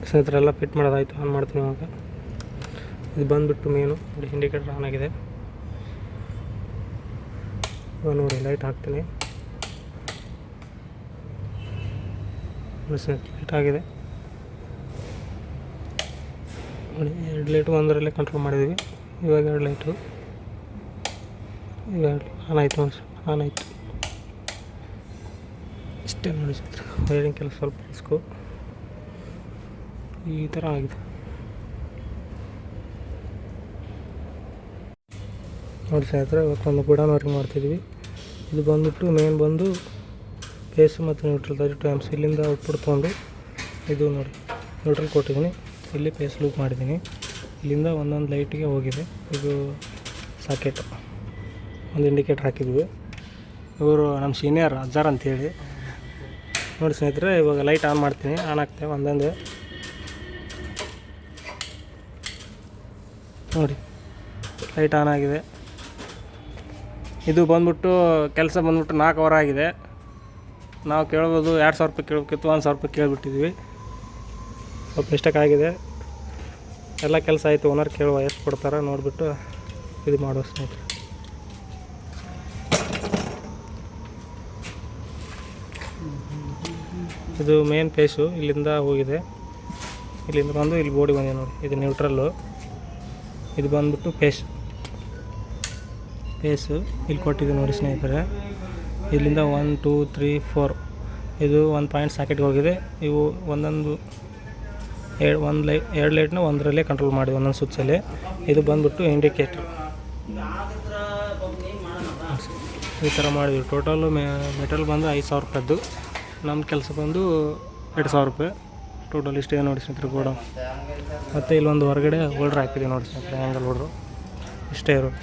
ಸ್ನೇಹಿತರೆ ಎಲ್ಲ fit ಮಾಡೋದಾಯಿತು. On ಮಾಡ್ತೀನಿ ಇವಾಗ. ಇದು ಬಂದುಬಿಟ್ಟು ಮೇನು ನೋಡಿ, ಇಂಡಿಕೇಟರ್ ಆನ್ ಆಗಿದೆ. ಇವಾಗ ನೋಡಿ ಲೈಟ್ ಹಾಕ್ತೀನಿ. ಲೈಟ್ ಆಗಿದೆ ನೋಡಿ. 2 ಲೈಟು ಒಂದರಲ್ಲೇ ಕಂಟ್ರೋಲ್ ಮಾಡಿದ್ದೀವಿ. ಇವಾಗ 2 ಲೈಟು ಇವಾಗ ಆನ್ ಆಯಿತು. ಆನ್ ಆಯಿತು ಇಷ್ಟೇ ನೋಡಿ ಸ್ನೇಹಿತರೆ. ವೈರಿಂಗ್ ಕೆಲಸ ಸ್ವಲ್ಪ ರಿಸ್ಕು. ಈ ಥರ ಆಗಿದೆ ನೋಡಿ ಸ್ನೇಹಿತರೆ. ಇವತ್ತೊಂದು ಗುಡಾನ್ ವರ್ಕಿಂಗ್ ಮಾಡ್ತಿದ್ವಿ. ಇದು ಬಂದುಬಿಟ್ಟು ಮೇನ್ ಬಂದು ಫೇಸು ಮತ್ತು ನ್ಯೂಟ್ರಲ್ 32 amps. ಇಲ್ಲಿಂದ ಔಟ್ಪುಟ್ ತೊಗೊಂಡು ಇದು ನೋಡಿ ನ್ಯೂಟ್ರಲ್ ಕೊಟ್ಟಿದ್ದೀನಿ. ಇಲ್ಲಿ ಫೇಸ್ ಲೂಪ್ ಮಾಡಿದ್ದೀನಿ. ಇಲ್ಲಿಂದ ಒಂದೊಂದು ಲೈಟಿಗೆ ಹೋಗಿದೆ. ಇದು ಸಾಕೆಟ್ ಒಂದು ಇಂಡಿಕೇಟರ್ ಹಾಕಿದ್ವಿ. ಇವರು ನಮ್ಮ ಸೀನಿಯರ್ ಅಜ್ಜಾರ್ ಅಂತೇಳಿ ನೋಡಿ ಸ್ನೇಹಿತರೆ. ಇವಾಗ ಲೈಟ್ ಆನ್ ಮಾಡ್ತೀನಿ. ಆನ್ ಆಗ್ತೇವೆ ಒಂದೊಂದೇ ನೋಡಿ. ಲೈಟ್ ಆನ್ ಆಗಿದೆ. ಇದು ಬಂದ್ಬಿಟ್ಟು ಕೆಲಸ ಬಂದ್ಬಿಟ್ಟು 4 ಅವರ್ ಆಗಿದೆ. ನಾವು ಕೇಳ್ಬೋದು 2000 ರೂಪಾಯಿ ಕೇಳಬೇಕಿತ್ತು, 1000 ರೂಪಾಯಿ ಕೇಳಿಬಿಟ್ಟಿದ್ವಿ. ಸ್ವಲ್ಪ ಮಿಸ್ಟೇಕ್ ಆಗಿದೆ. ಎಲ್ಲ ಕೆಲಸ ಆಯಿತು. ಓನರ್ ಕೇಳುವ ಎಷ್ಟು ಕೊಡ್ತಾರೆ ನೋಡಿಬಿಟ್ಟು ಇದು ಮಾಡುವ ಸ್ನೇಹಿತರೆ. ಇದು ಮೇನ್ ಫೇಸು ಇಲ್ಲಿಂದ ಹೋಗಿದೆ. ಇಲ್ಲಿಂದ ಬಂದು ಇಲ್ಲಿ ಬೋಡಿ ಬಂದಿದೆ ನೋಡಿ. ಇದು ನ್ಯೂಟ್ರಲ್ಲು. ಇದು ಬಂದ್ಬಿಟ್ಟು ಫೇಸು ಇಲ್ಲಿ ಕೊಟ್ಟಿದೆ ನೋಡಿ ಸ್ನೇಹಿತರೆ. ಇಲ್ಲಿಂದ 1 2 3 4 ಇದು 1 ಪಾಯಿಂಟ್ ಸಾಕೆಟ್ಗೆ ಹೋಗಿದೆ. ಇವು ಒಂದೊಂದು 2 ಲೈಟ್ನ ಒಂದರಲ್ಲೇ ಕಂಟ್ರೋಲ್ ಮಾಡಿ ಒಂದೊಂದು ಸ್ವಿಚ್ಚಲ್ಲಿ. ಇದು ಬಂದ್ಬಿಟ್ಟು ಇಂಡಿಕೇಟ್ರ್. ಈ ಥರ ಮಾಡಿದ್ವಿ. ಟೋಟಲು ಮೆಟಲ್ ಬಂದು 5000 ರೂಪಾಯಿದ್ದು. ನಮ್ಮ ಕೆಲಸ ಬಂದು 2000 ರೂಪಾಯಿ ಟೋಟಲ್. ಇಷ್ಟೇ ನೋಡಿ ಸ್ನೇಹಿತರೆ ಗೋಡ. ಮತ್ತು ಇಲ್ಲೊಂದು ಹೊರಗಡೆ ಹೋಲ್ಡ್ರ್ ಹಾಕಿದ್ದೀವಿ ನೋಡಿ ಸ್ನೇಹಿತರೆ, ಆ್ಯಂಗಲ್ ಹೋಲ್ಡ್ರು. ಇಷ್ಟೇ ಇರೋದು.